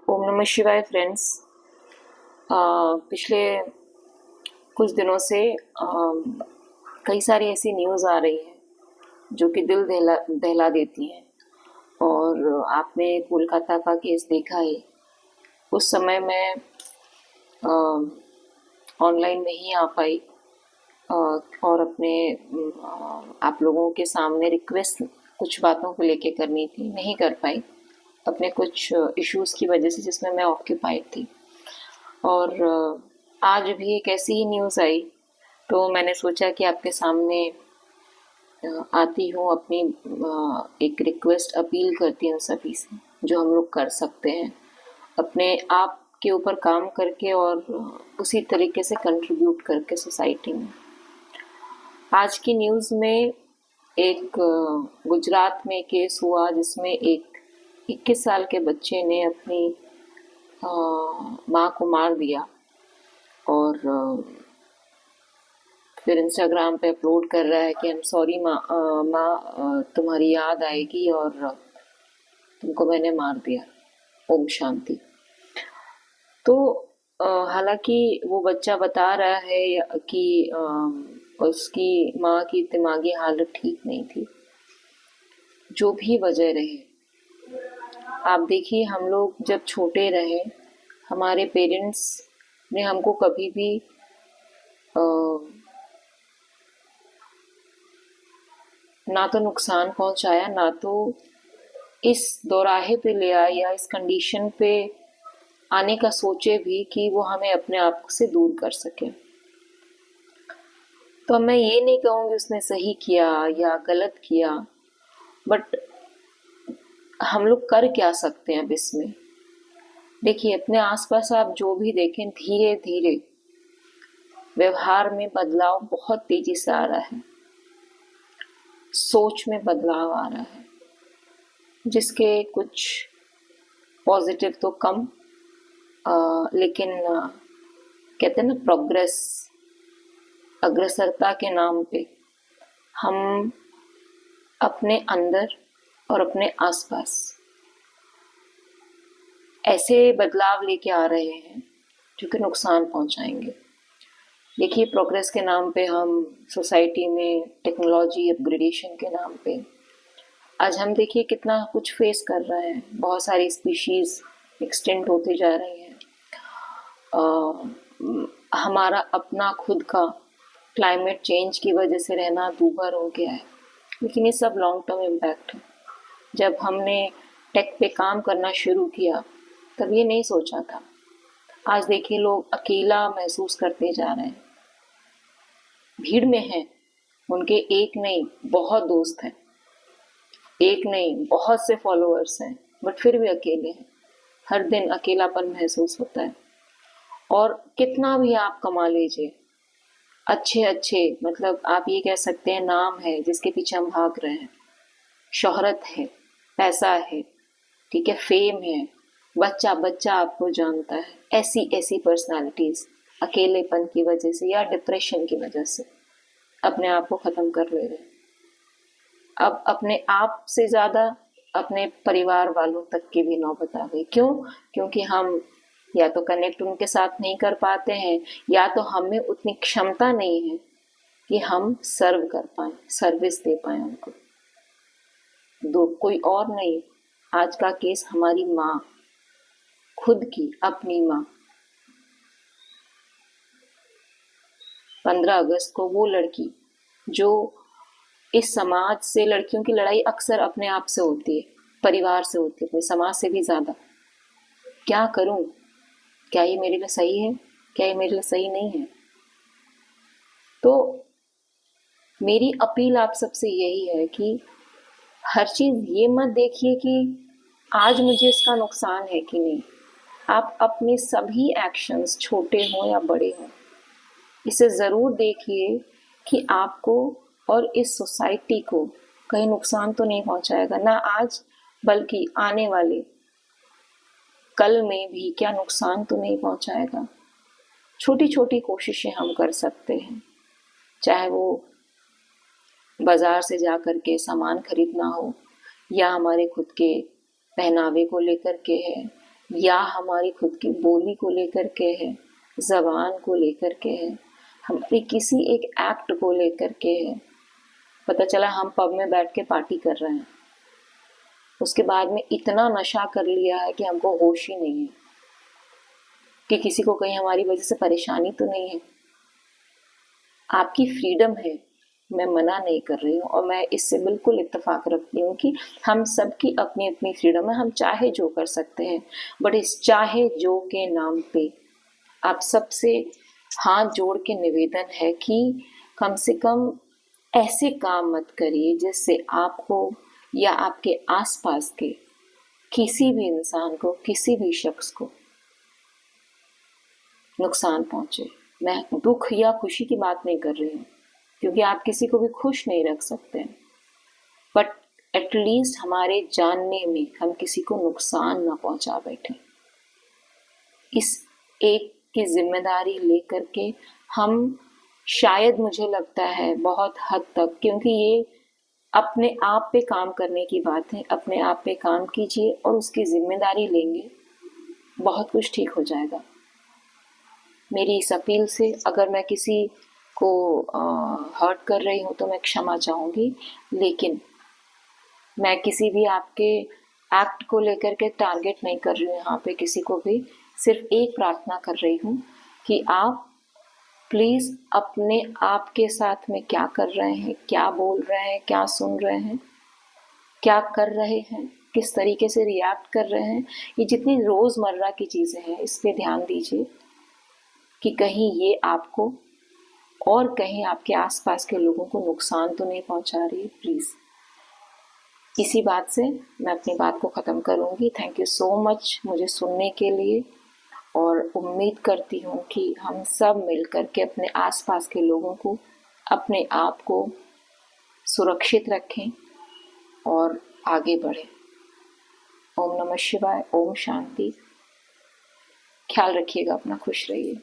ओम नमः शिवाय फ्रेंड्स। पिछले कुछ दिनों से कई सारी ऐसी न्यूज़ आ रही हैं जो कि दिल दहला दहला देती हैं। और आपने कोलकाता का केस देखा है। उस समय मैं ऑनलाइन नहीं आ पाई और अपने आप लोगों के सामने रिक्वेस्ट कुछ बातों को लेके करनी थी, नहीं कर पाई अपने कुछ इश्यूज़ की वजह से जिसमें मैं ऑक्यूपाइड थी। और आज भी एक ऐसी ही न्यूज़ आई तो मैंने सोचा कि आपके सामने आती हूँ, अपनी एक रिक्वेस्ट अपील करती हूँ सभी से जो हम लोग कर सकते हैं अपने आप के ऊपर काम करके और उसी तरीके से कंट्रीब्यूट करके सोसाइटी में। आज की न्यूज़ में एक गुजरात में केस हुआ जिसमें एक 21 साल के बच्चे ने अपनी माँ को मार दिया और फिर इंस्टाग्राम पे अपलोड कर रहा है कि आई एम सॉरी माँ, तुम्हारी याद आएगी और तुमको मैंने मार दिया, ओम शांति। तो हालांकि वो बच्चा बता रहा है कि उसकी माँ की दिमागी हालत ठीक नहीं थी। जो भी वजह रहे, आप देखिए, हम लोग जब छोटे रहे हमारे पेरेंट्स ने हमको कभी भी ना तो नुकसान पहुंचाया, ना तो इस दोराहे पे ले आया या इस कंडीशन पे आने का सोचे भी कि वो हमें अपने आप से दूर कर सके। तो मैं ये नहीं कहूँगी उसने सही किया या गलत किया, बट हम लोग कर क्या सकते हैं अब इसमें। देखिए, अपने आसपास आप जो भी देखें, धीरे धीरे व्यवहार में बदलाव बहुत तेजी से आ रहा है, सोच में बदलाव आ रहा है, जिसके कुछ पॉजिटिव तो कम लेकिन कहते हैं ना, प्रोग्रेस, अग्रसरता के नाम पे हम अपने अंदर और अपने आसपास ऐसे बदलाव लेके आ रहे हैं जो कि नुकसान पहुंचाएंगे। देखिए, प्रोग्रेस के नाम पे हम सोसाइटी में टेक्नोलॉजी अपग्रेडेशन के नाम पे आज हम देखिए कितना कुछ फेस कर रहे हैं। बहुत सारी स्पीशीज एक्सटेंट होते जा रही हैं। हमारा अपना खुद का क्लाइमेट चेंज की वजह से रहना दूभर हो गया है, लेकिन ये सब लॉन्ग टर्म इम्पैक्ट है। जब हमने टेक पे काम करना शुरू किया तब ये नहीं सोचा था। आज देखिए, लोग अकेला महसूस करते जा रहे हैं। भीड़ में हैं, उनके एक नहीं बहुत दोस्त हैं, एक नहीं बहुत से फॉलोअर्स हैं, बट फिर भी अकेले हैं। हर दिन अकेलापन महसूस होता है। और कितना भी आप कमा लीजिए, अच्छे अच्छे, मतलब आप ये कह सकते हैं नाम है जिसके पीछे हम भाग रहे हैं, शोहरत है, पैसा है, ठीक है, फेम है, बच्चा बच्चा आपको जानता है, ऐसी ऐसी पर्सनालिटीज अकेलेपन की वजह से या डिप्रेशन की वजह से अपने आप को खत्म कर ले रहे हैं। अब अपने आप से ज्यादा अपने परिवार वालों तक की भी नौबत आ गई। क्यों? क्योंकि हम या तो कनेक्ट उनके साथ नहीं कर पाते हैं, या तो हमें उतनी क्षमता नहीं है कि हम सर्व कर पाए, सर्विस दे पाए उनको। दो कोई और नहीं, आज का केस हमारी माँ, खुद की अपनी माँ। 15 अगस्त को वो लड़की जो इस समाज से, लड़कियों की लड़ाई अक्सर अपने आप से होती है, परिवार से होती है, अपने समाज से भी ज्यादा। क्या करूं? क्या ये मेरे लिए सही है? क्या ये मेरे लिए सही नहीं है? तो मेरी अपील आप सबसे यही है कि हर चीज ये मत देखिए कि आज मुझे इसका नुकसान है कि नहीं। आप अपने सभी एक्शंस, छोटे हों या बड़े हों, इसे जरूर देखिए कि आपको और इस सोसाइटी को कहीं नुकसान तो नहीं पहुंचाएगा, ना आज बल्कि आने वाले कल में भी क्या नुकसान तो नहीं पहुंचाएगा। छोटी छोटी कोशिशें हम कर सकते हैं, चाहे वो बाजार से जा कर के सामान खरीदना हो, या हमारे खुद के पहनावे को लेकर के है, या हमारी खुद की बोली को लेकर के है, जबान को लेकर के है, हमारी किसी एक एक्ट को लेकर के है। पता चला हम पब में बैठ के पार्टी कर रहे हैं, उसके बाद में इतना नशा कर लिया है कि हमको होश ही नहीं है कि किसी को कहीं हमारी वजह से परेशानी तो नहीं है। आपकी फ्रीडम है, मैं मना नहीं कर रही हूँ, और मैं इससे बिल्कुल इत्तेफाक रखती हूँ कि हम सबकी अपनी अपनी फ्रीडम है, हम चाहे जो कर सकते हैं। बट इस चाहे जो के नाम पे आप सबसे हाथ जोड़ के निवेदन है कि कम से कम ऐसे काम मत करिए जिससे आपको या आपके आसपास के किसी भी इंसान को, किसी भी शख्स को नुकसान पहुंचे। मैं दुख या खुशी की बात नहीं कर रही हूँ, क्योंकि आप किसी को भी खुश नहीं रख सकते, बट एटलीस्ट हमारे जानने में हम किसी को नुकसान ना पहुंचा बैठे, इस एक की जिम्मेदारी लेकर के हम शायद, मुझे लगता है बहुत हद तक, क्योंकि ये अपने आप पे काम करने की बात है, अपने आप पे काम कीजिए और उसकी जिम्मेदारी लेंगे, बहुत कुछ ठीक हो जाएगा। मेरी इस अपील से अगर मैं किसी को हर्ट कर रही हूँ तो मैं क्षमा चाहूँगी, लेकिन मैं किसी भी आपके एक्ट को लेकर के टारगेट नहीं कर रही हूँ यहाँ पे किसी को भी। सिर्फ एक प्रार्थना कर रही हूँ कि आप प्लीज़ अपने आप के साथ में क्या कर रहे हैं, क्या बोल रहे हैं, क्या सुन रहे हैं, क्या कर रहे हैं, किस तरीके से रिएक्ट कर रहे हैं, ये जितनी रोज़मर्रा की चीज़ें हैं इस पे ध्यान दीजिए कि कहीं ये आपको और कहीं आपके आसपास के लोगों को नुकसान तो नहीं पहुंचा रही है, प्लीज़। इसी बात से मैं अपनी बात को ख़त्म करूंगी। थैंक यू सो मच मुझे सुनने के लिए, और उम्मीद करती हूँ कि हम सब मिलकर के अपने आसपास के लोगों को, अपने आप को सुरक्षित रखें और आगे बढ़ें। ओम नमः शिवाय, ओम शांति। ख्याल रखिएगा अपना, खुश रहिए।